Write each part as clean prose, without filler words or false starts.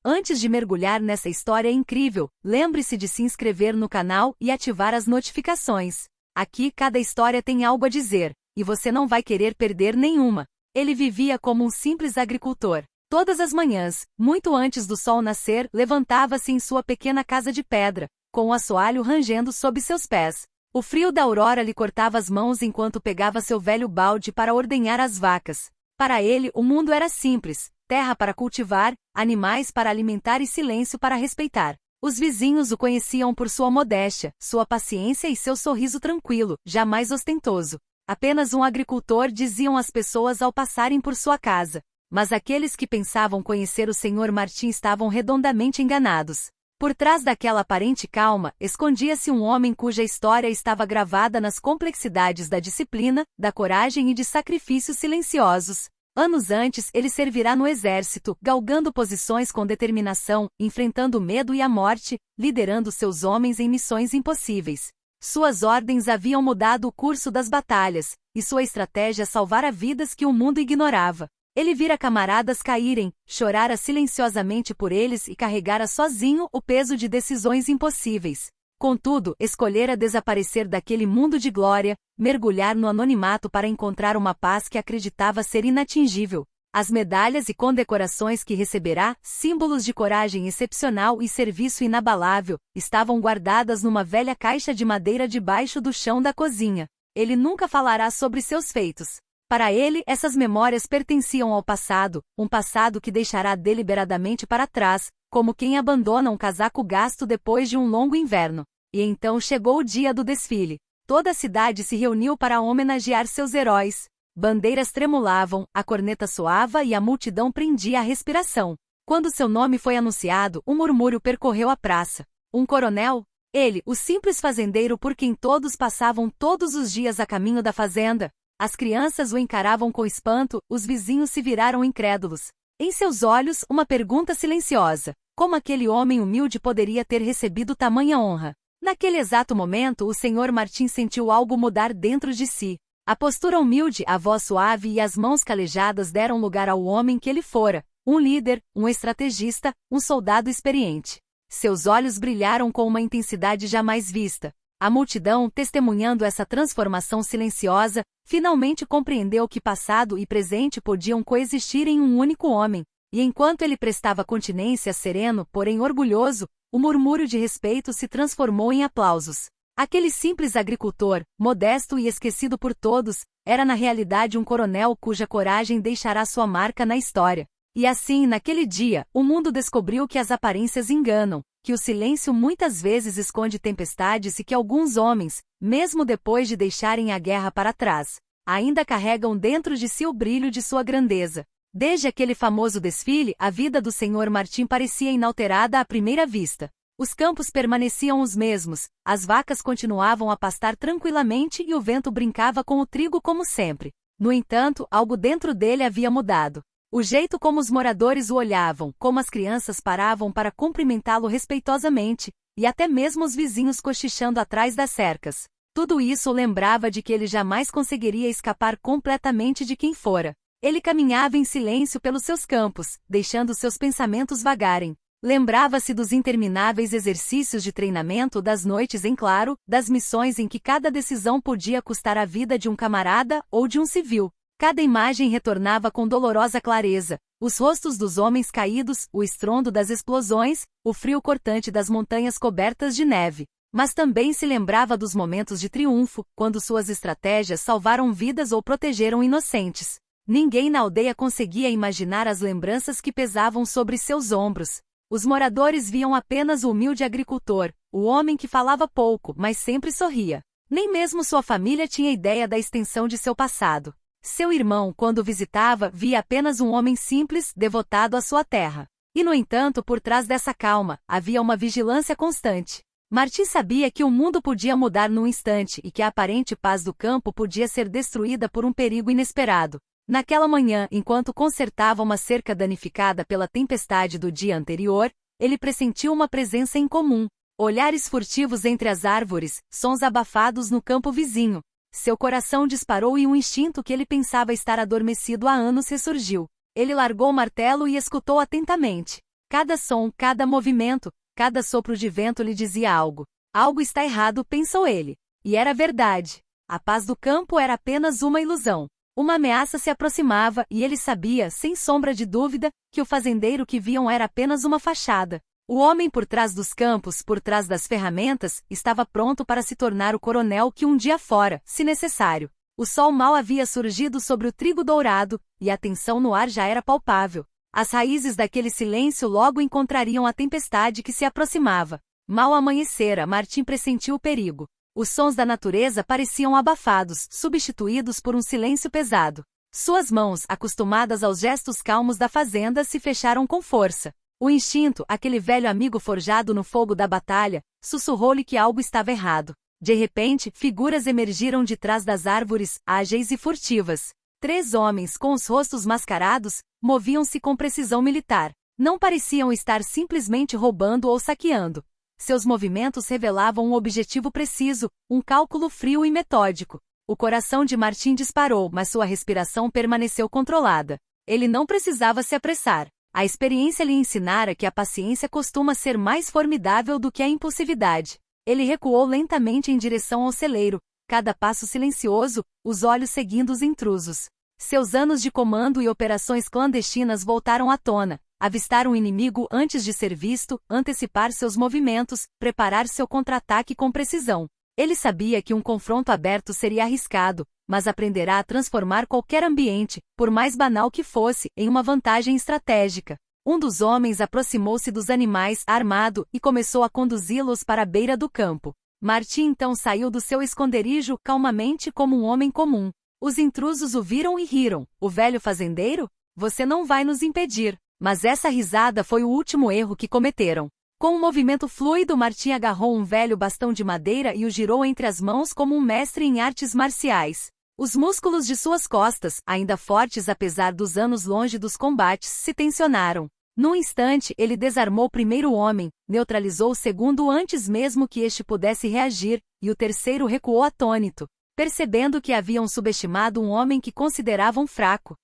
Antes de mergulhar nessa história incrível, lembre-se de se inscrever no canal e ativar as notificações. Aqui cada história tem algo a dizer, e você não vai querer perder nenhuma. Ele vivia como um simples agricultor. Todas as manhãs, muito antes do sol nascer, levantava-se em sua pequena casa de pedra, com o assoalho rangendo sob seus pés. O frio da aurora lhe cortava as mãos enquanto pegava seu velho balde para ordenhar as vacas. Para ele, o mundo era simples: terra para cultivar, animais para alimentar e silêncio para respeitar. Os vizinhos o conheciam por sua modéstia, sua paciência e seu sorriso tranquilo, jamais ostentoso. Apenas um agricultor, diziam as pessoas ao passarem por sua casa. Mas aqueles que pensavam conhecer o Sr. Martim estavam redondamente enganados. Por trás daquela aparente calma, escondia-se um homem cuja história estava gravada nas complexidades da disciplina, da coragem e de sacrifícios silenciosos. Anos antes, ele servirá no exército, galgando posições com determinação, enfrentando o medo e a morte, liderando seus homens em missões impossíveis. Suas ordens haviam mudado o curso das batalhas, e sua estratégia salvara vidas que o mundo ignorava. Ele vira camaradas caírem, chorara silenciosamente por eles e carregara sozinho o peso de decisões impossíveis. Contudo, escolhera desaparecer daquele mundo de glória, mergulhar no anonimato para encontrar uma paz que acreditava ser inatingível. As medalhas e condecorações que receberá, símbolos de coragem excepcional e serviço inabalável, estavam guardadas numa velha caixa de madeira debaixo do chão da cozinha. Ele nunca falará sobre seus feitos. Para ele, essas memórias pertenciam ao passado, um passado que deixará deliberadamente para trás, como quem abandona um casaco gasto depois de um longo inverno. E então chegou o dia do desfile. Toda a cidade se reuniu para homenagear seus heróis. Bandeiras tremulavam, a corneta soava e a multidão prendia a respiração. Quando seu nome foi anunciado, um murmúrio percorreu a praça. Um coronel? Ele, o simples fazendeiro por quem todos passavam todos os dias a caminho da fazenda. As crianças o encaravam com espanto, os vizinhos se viraram incrédulos. Em seus olhos, uma pergunta silenciosa: como aquele homem humilde poderia ter recebido tamanha honra? Naquele exato momento, o Sr. Martim sentiu algo mudar dentro de si. A postura humilde, a voz suave e as mãos calejadas deram lugar ao homem que ele fora: um líder, um estrategista, um soldado experiente. Seus olhos brilharam com uma intensidade jamais vista. A multidão, testemunhando essa transformação silenciosa, finalmente compreendeu que passado e presente podiam coexistir em um único homem, e enquanto ele prestava continência sereno, porém orgulhoso, o murmúrio de respeito se transformou em aplausos. Aquele simples agricultor, modesto e esquecido por todos, era na realidade um coronel cuja coragem deixará sua marca na história. E assim, naquele dia, o mundo descobriu que as aparências enganam, que o silêncio muitas vezes esconde tempestades e que alguns homens, mesmo depois de deixarem a guerra para trás, ainda carregam dentro de si o brilho de sua grandeza. Desde aquele famoso desfile, a vida do Sr. Martim parecia inalterada à primeira vista. Os campos permaneciam os mesmos, as vacas continuavam a pastar tranquilamente e o vento brincava com o trigo como sempre. No entanto, algo dentro dele havia mudado. O jeito como os moradores o olhavam, como as crianças paravam para cumprimentá-lo respeitosamente, e até mesmo os vizinhos cochichando atrás das cercas. Tudo isso o lembrava de que ele jamais conseguiria escapar completamente de quem fora. Ele caminhava em silêncio pelos seus campos, deixando seus pensamentos vagarem. Lembrava-se dos intermináveis exercícios de treinamento, das noites em claro, das missões em que cada decisão podia custar a vida de um camarada ou de um civil. Cada imagem retornava com dolorosa clareza: os rostos dos homens caídos, o estrondo das explosões, o frio cortante das montanhas cobertas de neve. Mas também se lembrava dos momentos de triunfo, quando suas estratégias salvaram vidas ou protegeram inocentes. Ninguém na aldeia conseguia imaginar as lembranças que pesavam sobre seus ombros. Os moradores viam apenas o humilde agricultor, o homem que falava pouco, mas sempre sorria. Nem mesmo sua família tinha ideia da extensão de seu passado. Seu irmão, quando o visitava, via apenas um homem simples, devotado à sua terra. E, no entanto, por trás dessa calma, havia uma vigilância constante. Martim sabia que o mundo podia mudar num instante e que a aparente paz do campo podia ser destruída por um perigo inesperado. Naquela manhã, enquanto consertava uma cerca danificada pela tempestade do dia anterior, ele pressentiu uma presença incomum. Olhares furtivos entre as árvores, sons abafados no campo vizinho. Seu coração disparou e um instinto que ele pensava estar adormecido há anos ressurgiu. Ele largou o martelo e escutou atentamente. Cada som, cada movimento, cada sopro de vento lhe dizia algo. Algo está errado, pensou ele. E era verdade. A paz do campo era apenas uma ilusão. Uma ameaça se aproximava e ele sabia, sem sombra de dúvida, que o fazendeiro que viam era apenas uma fachada. O homem por trás dos campos, por trás das ferramentas, estava pronto para se tornar o coronel que um dia fora, se necessário. O sol mal havia surgido sobre o trigo dourado, e a tensão no ar já era palpável. As raízes daquele silêncio logo encontrariam a tempestade que se aproximava. Mal amanhecera, Martim pressentiu o perigo. Os sons da natureza pareciam abafados, substituídos por um silêncio pesado. Suas mãos, acostumadas aos gestos calmos da fazenda, se fecharam com força. O instinto, aquele velho amigo forjado no fogo da batalha, sussurrou-lhe que algo estava errado. De repente, figuras emergiram de trás das árvores, ágeis e furtivas. 3 homens, com os rostos mascarados, moviam-se com precisão militar. Não pareciam estar simplesmente roubando ou saqueando. Seus movimentos revelavam um objetivo preciso, um cálculo frio e metódico. O coração de Martim disparou, mas sua respiração permaneceu controlada. Ele não precisava se apressar. A experiência lhe ensinara que a paciência costuma ser mais formidável do que a impulsividade. Ele recuou lentamente em direção ao celeiro, cada passo silencioso, os olhos seguindo os intrusos. Seus anos de comando e operações clandestinas voltaram à tona. Avistar um inimigo antes de ser visto, antecipar seus movimentos, preparar seu contra-ataque com precisão. Ele sabia que um confronto aberto seria arriscado, mas aprenderá a transformar qualquer ambiente, por mais banal que fosse, em uma vantagem estratégica. Um dos homens aproximou-se dos animais, armado, e começou a conduzi-los para a beira do campo. Martim então saiu do seu esconderijo calmamente como um homem comum. Os intrusos o viram e riram. O velho fazendeiro? Você não vai nos impedir. Mas essa risada foi o último erro que cometeram. Com um movimento fluido, Martim agarrou um velho bastão de madeira e o girou entre as mãos como um mestre em artes marciais. Os músculos de suas costas, ainda fortes apesar dos anos longe dos combates, se tensionaram. Num instante, ele desarmou o primeiro homem, neutralizou o segundo antes mesmo que este pudesse reagir, e o terceiro recuou atônito, percebendo que haviam subestimado um homem que consideravam fraco.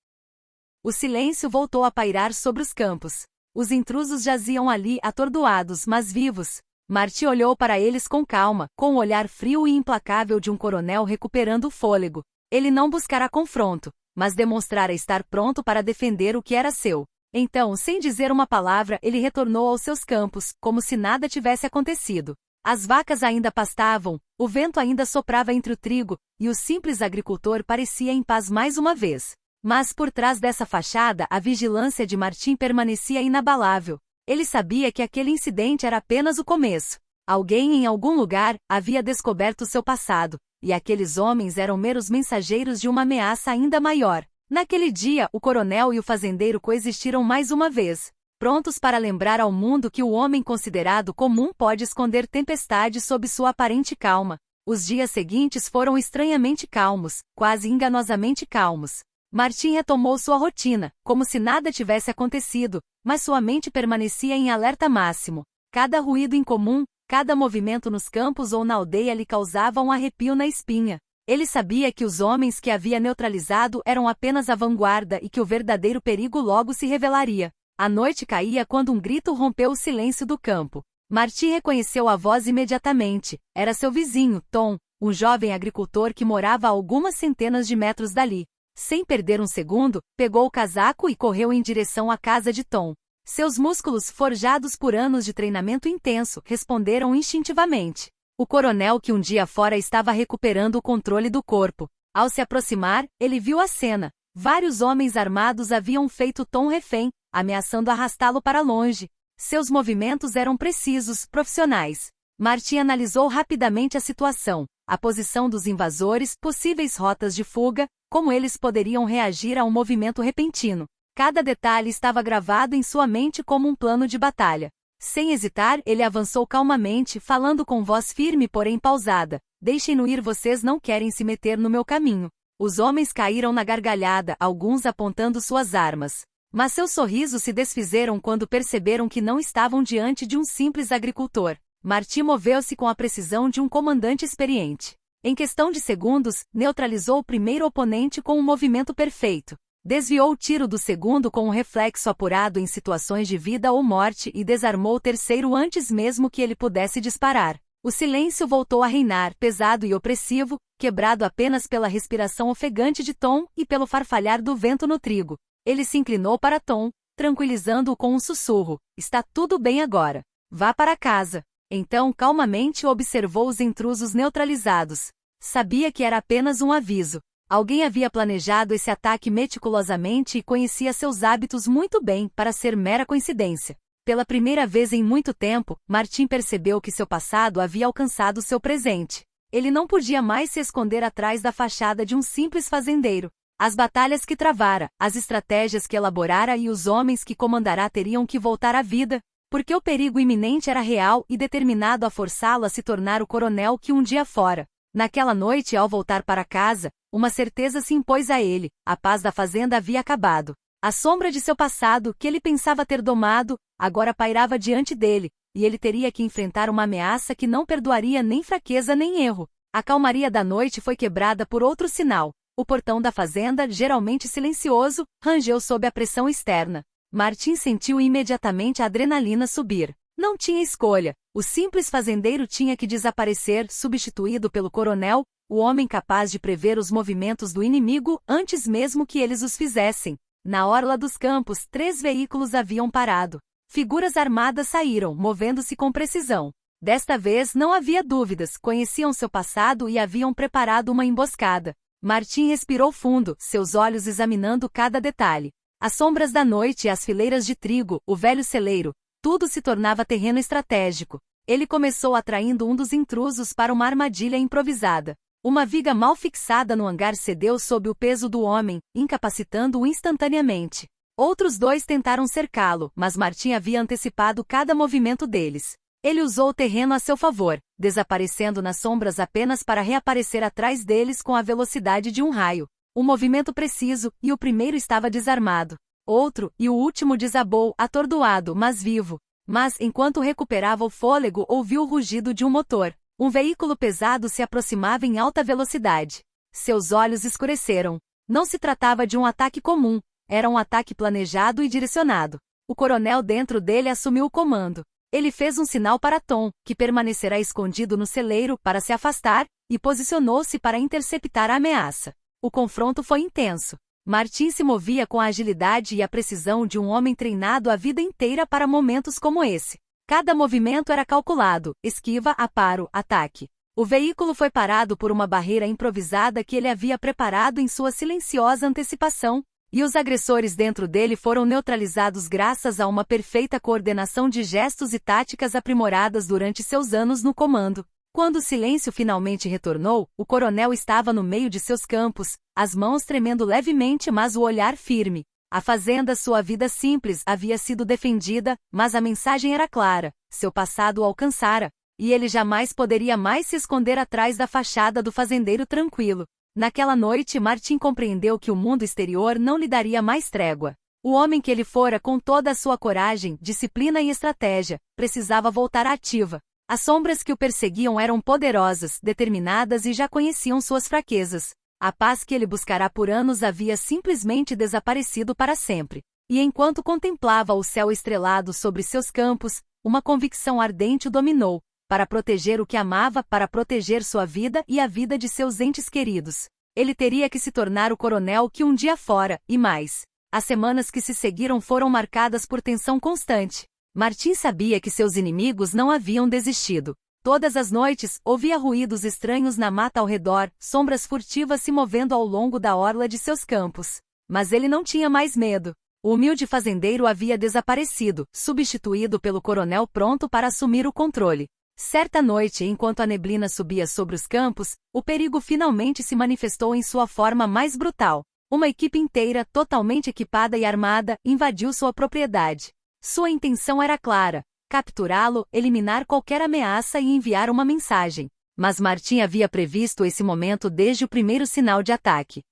O silêncio voltou a pairar sobre os campos. Os intrusos jaziam ali atordoados, mas vivos. Martim olhou para eles com calma, com o olhar frio e implacável de um coronel recuperando o fôlego. Ele não buscara confronto, mas demonstrara estar pronto para defender o que era seu. Então, sem dizer uma palavra, ele retornou aos seus campos, como se nada tivesse acontecido. As vacas ainda pastavam, o vento ainda soprava entre o trigo, e o simples agricultor parecia em paz mais uma vez. Mas por trás dessa fachada a vigilância de Martim permanecia inabalável. Ele sabia que aquele incidente era apenas o começo. Alguém em algum lugar havia descoberto seu passado, e aqueles homens eram meros mensageiros de uma ameaça ainda maior. Naquele dia, o coronel e o fazendeiro coexistiram mais uma vez, prontos para lembrar ao mundo que o homem considerado comum pode esconder tempestade sob sua aparente calma. Os dias seguintes foram estranhamente calmos, quase enganosamente calmos. Martim retomou sua rotina, como se nada tivesse acontecido, mas sua mente permanecia em alerta máximo. Cada ruído incomum, cada movimento nos campos ou na aldeia lhe causava um arrepio na espinha. Ele sabia que os homens que havia neutralizado eram apenas a vanguarda e que o verdadeiro perigo logo se revelaria. A noite caía quando um grito rompeu o silêncio do campo. Martim reconheceu a voz imediatamente. Era seu vizinho, Tom, um jovem agricultor que morava a algumas centenas de metros dali. Sem perder um segundo, pegou o casaco e correu em direção à casa de Tom. Seus músculos, forjados por anos de treinamento intenso, responderam instintivamente. O coronel que um dia fora estava recuperando o controle do corpo. Ao se aproximar, ele viu a cena. Vários homens armados haviam feito Tom refém, ameaçando arrastá-lo para longe. Seus movimentos eram precisos, profissionais. Martim analisou rapidamente a situação, a posição dos invasores, possíveis rotas de fuga, como eles poderiam reagir a um movimento repentino. Cada detalhe estava gravado em sua mente como um plano de batalha. Sem hesitar, ele avançou calmamente, falando com voz firme porém pausada. Deixem-no ir, vocês não querem se meter no meu caminho. Os homens caíram na gargalhada, alguns apontando suas armas. Mas seus sorrisos se desfizeram quando perceberam que não estavam diante de um simples agricultor. Martim moveu-se com a precisão de um comandante experiente. Em questão de segundos, neutralizou o primeiro oponente com um movimento perfeito. Desviou o tiro do segundo com um reflexo apurado em situações de vida ou morte e desarmou o terceiro antes mesmo que ele pudesse disparar. O silêncio voltou a reinar, pesado e opressivo, quebrado apenas pela respiração ofegante de Tom e pelo farfalhar do vento no trigo. Ele se inclinou para Tom, tranquilizando-o com um sussurro: "Está tudo bem agora. Vá para casa." Então calmamente observou os intrusos neutralizados. Sabia que era apenas um aviso. Alguém havia planejado esse ataque meticulosamente e conhecia seus hábitos muito bem para ser mera coincidência. Pela primeira vez em muito tempo, Martin percebeu que seu passado havia alcançado seu presente. Ele não podia mais se esconder atrás da fachada de um simples fazendeiro. As batalhas que travara, as estratégias que elaborara e os homens que comandará teriam que voltar à vida, porque o perigo iminente era real e determinado a forçá-lo a se tornar o coronel que um dia fora. Naquela noite, ao voltar para casa, uma certeza se impôs a ele: a paz da fazenda havia acabado. A sombra de seu passado, que ele pensava ter domado, agora pairava diante dele, e ele teria que enfrentar uma ameaça que não perdoaria nem fraqueza nem erro. A calmaria da noite foi quebrada por outro sinal. O portão da fazenda, geralmente silencioso, rangeu sob a pressão externa. Martin sentiu imediatamente a adrenalina subir. Não tinha escolha. O simples fazendeiro tinha que desaparecer, substituído pelo coronel, o homem capaz de prever os movimentos do inimigo antes mesmo que eles os fizessem. Na orla dos campos, 3 veículos haviam parado. Figuras armadas saíram, movendo-se com precisão. Desta vez não havia dúvidas, conheciam seu passado e haviam preparado uma emboscada. Martin respirou fundo, seus olhos examinando cada detalhe. As sombras da noite e as fileiras de trigo, o velho celeiro, tudo se tornava terreno estratégico. Ele começou atraindo um dos intrusos para uma armadilha improvisada. Uma viga mal fixada no hangar cedeu sob o peso do homem, incapacitando-o instantaneamente. Outros 2 tentaram cercá-lo, mas Martin havia antecipado cada movimento deles. Ele usou o terreno a seu favor, desaparecendo nas sombras apenas para reaparecer atrás deles com a velocidade de um raio. Um movimento preciso, e o primeiro estava desarmado. Outro, e o último desabou, atordoado, mas vivo. Mas, enquanto recuperava o fôlego, ouviu o rugido de um motor. Um veículo pesado se aproximava em alta velocidade. Seus olhos escureceram. Não se tratava de um ataque comum, era um ataque planejado e direcionado. O coronel dentro dele assumiu o comando. Ele fez um sinal para Tom, que permanecerá escondido no celeiro, para se afastar, e posicionou-se para interceptar a ameaça. O confronto foi intenso. Martin se movia com a agilidade e a precisão de um homem treinado a vida inteira para momentos como esse. Cada movimento era calculado: esquiva, aparo, ataque. O veículo foi parado por uma barreira improvisada que ele havia preparado em sua silenciosa antecipação, e os agressores dentro dele foram neutralizados graças a uma perfeita coordenação de gestos e táticas aprimoradas durante seus anos no comando. Quando o silêncio finalmente retornou, o coronel estava no meio de seus campos, as mãos tremendo levemente mas o olhar firme. A fazenda, sua vida simples, havia sido defendida, mas a mensagem era clara: seu passado o alcançara, e ele jamais poderia mais se esconder atrás da fachada do fazendeiro tranquilo. Naquela noite, Martin compreendeu que o mundo exterior não lhe daria mais trégua. O homem que ele fora com toda a sua coragem, disciplina e estratégia, precisava voltar à ativa. As sombras que o perseguiam eram poderosas, determinadas e já conheciam suas fraquezas. A paz que ele buscará por anos havia simplesmente desaparecido para sempre. E enquanto contemplava o céu estrelado sobre seus campos, uma convicção ardente o dominou: para proteger o que amava, para proteger sua vida e a vida de seus entes queridos. Ele teria que se tornar o coronel que um dia fora, e mais. As semanas que se seguiram foram marcadas por tensão constante. Martin sabia que seus inimigos não haviam desistido. Todas as noites, ouvia ruídos estranhos na mata ao redor, sombras furtivas se movendo ao longo da orla de seus campos. Mas ele não tinha mais medo. O humilde fazendeiro havia desaparecido, substituído pelo coronel pronto para assumir o controle. Certa noite, enquanto a neblina subia sobre os campos, o perigo finalmente se manifestou em sua forma mais brutal. Uma equipe inteira, totalmente equipada e armada, invadiu sua propriedade. Sua intenção era clara: capturá-lo, eliminar qualquer ameaça e enviar uma mensagem. Mas Martin havia previsto esse momento desde o primeiro sinal de ataque.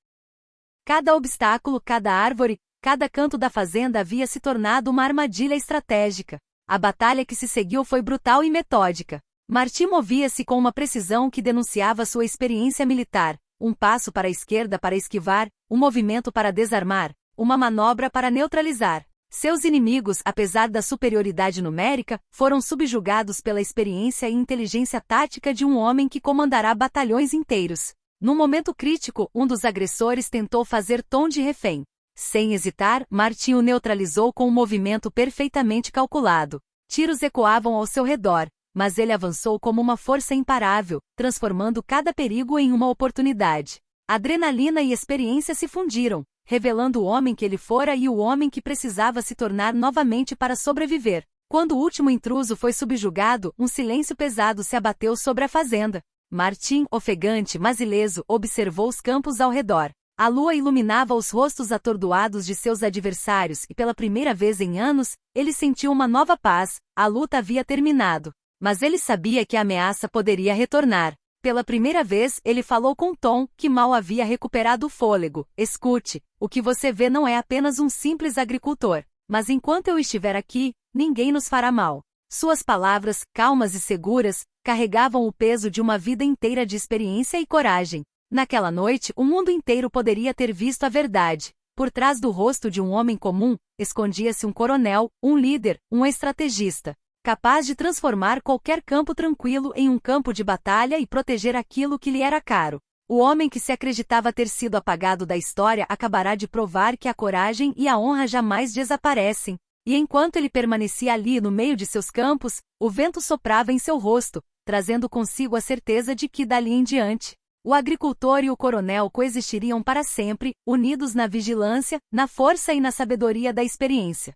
Cada obstáculo, cada árvore, cada canto da fazenda havia se tornado uma armadilha estratégica. A batalha que se seguiu foi brutal e metódica. Martin movia-se com uma precisão que denunciava sua experiência militar: um passo para a esquerda para esquivar, um movimento para desarmar, uma manobra para neutralizar seus inimigos. Apesar da superioridade numérica, foram subjugados pela experiência e inteligência tática de um homem que comandará batalhões inteiros. Num momento crítico, um dos agressores tentou fazer Tom de refém. Sem hesitar, Martin o neutralizou com um movimento perfeitamente calculado. Tiros ecoavam ao seu redor, mas ele avançou como uma força imparável, transformando cada perigo em uma oportunidade. Adrenalina e experiência se fundiram, revelando o homem que ele fora e o homem que precisava se tornar novamente para sobreviver. Quando o último intruso foi subjugado, um silêncio pesado se abateu sobre a fazenda. Martin, ofegante mas ileso, observou os campos ao redor. A lua iluminava os rostos atordoados de seus adversários e pela primeira vez em anos, ele sentiu uma nova paz. A luta havia terminado. Mas ele sabia que a ameaça poderia retornar. Pela primeira vez, ele falou com Tom, que mal havia recuperado o fôlego. Escute, o que você vê não é apenas um simples agricultor. Mas enquanto eu estiver aqui, ninguém nos fará mal. Suas palavras, calmas e seguras, carregavam o peso de uma vida inteira de experiência e coragem. Naquela noite, o mundo inteiro poderia ter visto a verdade. Por trás do rosto de um homem comum, escondia-se um coronel, um líder, um estrategista, capaz de transformar qualquer campo tranquilo em um campo de batalha e proteger aquilo que lhe era caro. O homem que se acreditava ter sido apagado da história acabará de provar que a coragem e a honra jamais desaparecem. E enquanto ele permanecia ali no meio de seus campos, o vento soprava em seu rosto, trazendo consigo a certeza de que dali em diante, o agricultor e o coronel coexistiriam para sempre, unidos na vigilância, na força e na sabedoria da experiência.